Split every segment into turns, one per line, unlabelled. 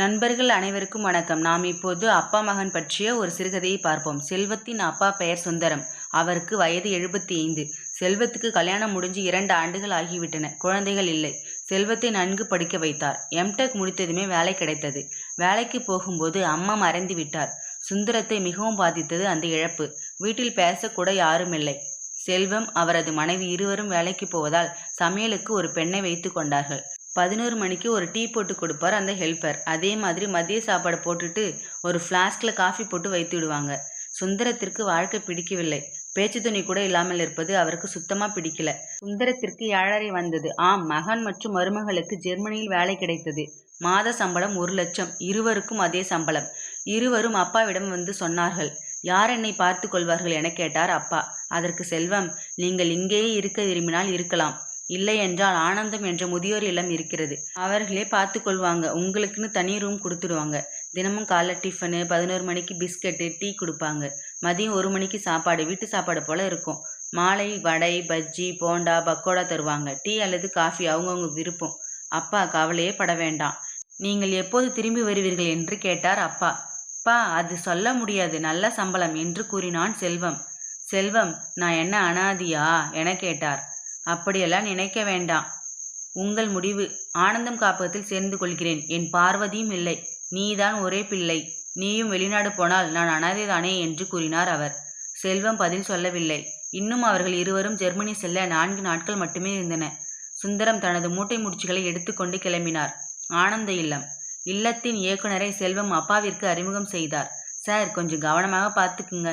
நண்பர்கள் அனைவருக்கும் வணக்கம். நாம் இப்போது அப்பா மகன் பற்றிய ஒரு சிறுகதையை பார்ப்போம். செல்வத்தின் அப்பா பெயர் சுந்தரம். அவருக்கு வயது 75. செல்வத்துக்கு கல்யாணம் முடிஞ்சு 2 ஆண்டுகள் ஆகிவிட்டன. குழந்தைகள் இல்லை. செல்வத்தை நன்கு படிக்க வைத்தார். எம்டெக் முடித்ததுமே வேலை கிடைத்தது. வேலைக்கு போகும்போது அம்மா மறைந்து விட்டார். சுந்தரத்தை மிகவும் பாதித்தது அந்த இழப்பு. வீட்டில் பேசக்கூட யாரும் இல்லை. செல்வம், அவரது மனைவி இருவரும் வேலைக்கு போவதால் சமையலுக்கு ஒரு பெண்ணை வைத்து கொண்டார்கள். 11 மணிக்கு ஒரு டீ போட்டு கொடுப்பார் அந்த ஹெல்ப்பர். அதே மாதிரி மதிய சாப்பாடு போட்டுட்டு ஒரு ஃப்ளாஸ்கில் காஃபி போட்டு வைத்து விடுவாங்க. சுந்தரத்திற்கு வாழ்க்கை பிடிக்கவில்லை. பேச்சு துணி கூட இல்லாமல் இருப்பது அவருக்கு சுத்தமாக பிடிக்கல. சுந்தரத்திற்கு 7:30 வந்தது. ஆம், மகன் மற்றும் மருமகளுக்கு ஜெர்மனியில் வேலை கிடைத்தது. மாத சம்பளம் 1 லட்சம். இருவருக்கும் அதே சம்பளம். இருவரும் அப்பாவிடம் வந்து சொன்னார்கள். யார் என்னை பார்த்து கொள்வார்கள் என கேட்டார் அப்பா. அதற்கு செல்வம், நீங்கள் இங்கேயே இருக்க விரும்பினால் இருக்கலாம், இல்லை என்றால் ஆனந்தம் என்ற முதியோர் இல்லம் இருக்கிறது, அவர்களே பார்த்து கொள்வாங்க. உங்களுக்குன்னு தனி ரூம் கொடுத்துடுவாங்க. தினமும் காலைல டிஃபனு, 11 மணிக்கு பிஸ்கட்டு, டீ கொடுப்பாங்க. மதியம் 1 மணிக்கு சாப்பாடு, வீட்டு சாப்பாடு போல் இருக்கும். மாலை வடை, பஜ்ஜி, போண்டா, பக்கோடா தருவாங்க. டீ அல்லது காஃபி அவங்கவுங்க விருப்பம். அப்பா, கவலையே பட வேண்டாம். நீங்கள் எப்போது திரும்பி வருவீர்கள் என்று கேட்டார் அப்பா. அப்பா, அது சொல்ல முடியாது, நல்ல சம்பளம் என்று கூறினான் செல்வம். செல்வம், நான் என்ன அனாதியா என கேட்டார். அப்படியெல்லாம் நினைக்க வேண்டாம், உங்கள் முடிவு. ஆனந்தம் காப்பகத்தில் சேர்ந்து கொள்கிறேன். என் பார்வதியும் இல்லை, நீதான் ஒரே பிள்ளை. நீயும் வெளிநாடு போனால் நான் அனாதைதானே என்று கூறினார் அவர். செல்வம் பதில் சொல்லவில்லை. இன்னும் அவர்கள் இருவரும் ஜெர்மனி செல்ல 4 நாட்கள் மட்டுமே இருந்தன. சுந்தரம் தனது மூட்டை முடிச்சுகளை எடுத்துக்கொண்டு கிளம்பினார். ஆனந்த இல்லம். இல்லத்தின் இயக்குனரை செல்வம் அப்பாவிற்கு அறிமுகம் செய்தார். சார், கொஞ்சம் கவனமாக பார்த்துக்குங்க.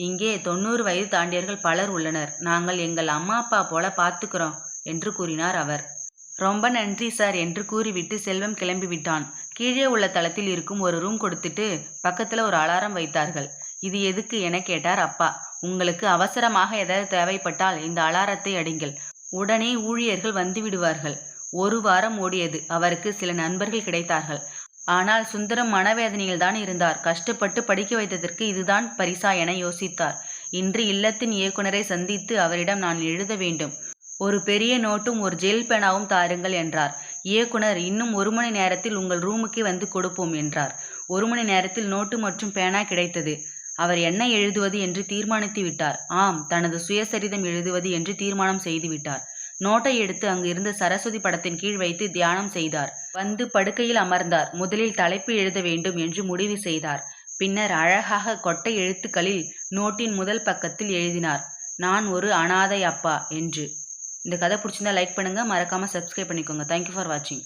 இங்கே 90 வயது தாண்டியவர்கள் பலர் உள்ளனர். நாங்கள் எங்கள் அம்மா அப்பா போல பார்த்துக்கிறோம் என்று கூறினார் அவர். ரொம்ப நன்றி சார் என்று கூறிவிட்டு செல்வம் கிளம்பிவிட்டான். கீழே உள்ள தளத்தில் இருக்கும் ஒரு ரூம் கொடுத்துட்டு பக்கத்தில் ஒரு அலாரம் வைத்தார்கள். இது எதுக்கு என கேட்டார் அப்பா. உங்களுக்கு அவசரமாக ஏதாவது தேவைப்பட்டால் இந்த அலாரத்தை அடிங்கள், உடனே ஊழியர்கள் வந்து விடுவார்கள். 1 வாரம் ஓடியது. அவருக்கு சில நண்பர்கள் கிடைத்தார்கள். ஆனால் சுந்தரம் மனவேதனையில் தான் இருந்தார். கஷ்டப்பட்டு படிக்க வைத்ததற்கு இதுதான் பரிசா என யோசித்தார். இன்று இல்லத்தின் இயக்குனரை சந்தித்து அவரிடம் நான் எழுத வேண்டும், ஒரு பெரிய நோட்டும் ஒரு ஜெல் பேனாவும் தாருங்கள் என்றார். இயக்குனர், இன்னும் 1 மணி நேரத்தில் உங்கள் ரூமுக்கு வந்து கொடுப்போம் என்றார். 1 மணி நேரத்தில் நோட்டு மற்றும் பேனா கிடைத்தது. அவர் என்ன எழுதுவது என்று தீர்மானித்து விட்டார். ஆம், தனது சுயசரிதம் எழுதுவது என்று தீர்மானம் செய்து விட்டார். நோட்டை எடுத்து அங்கு இருந்த சரஸ்வதி படத்தின் கீழ் வைத்து தியானம் செய்தார். வந்து படுக்கையில் அமர்ந்தார். முதலில் தலைப்பு எழுத வேண்டும் என்று முடிவு செய்தார். பின்னர் அழகாக கொட்டை எழுத்துக்களில் நோட்டின் முதல் பக்கத்தில் எழுதினார், நான் ஒரு அனாதை அப்பா என்று. இந்த கதை பிடிச்சிருந்தா லைக் பண்ணுங்க, மறக்காம சப்ஸ்கிரைப் பண்ணிக்கோங்க. தேங்க்யூ ஃபார் வாட்சிங்.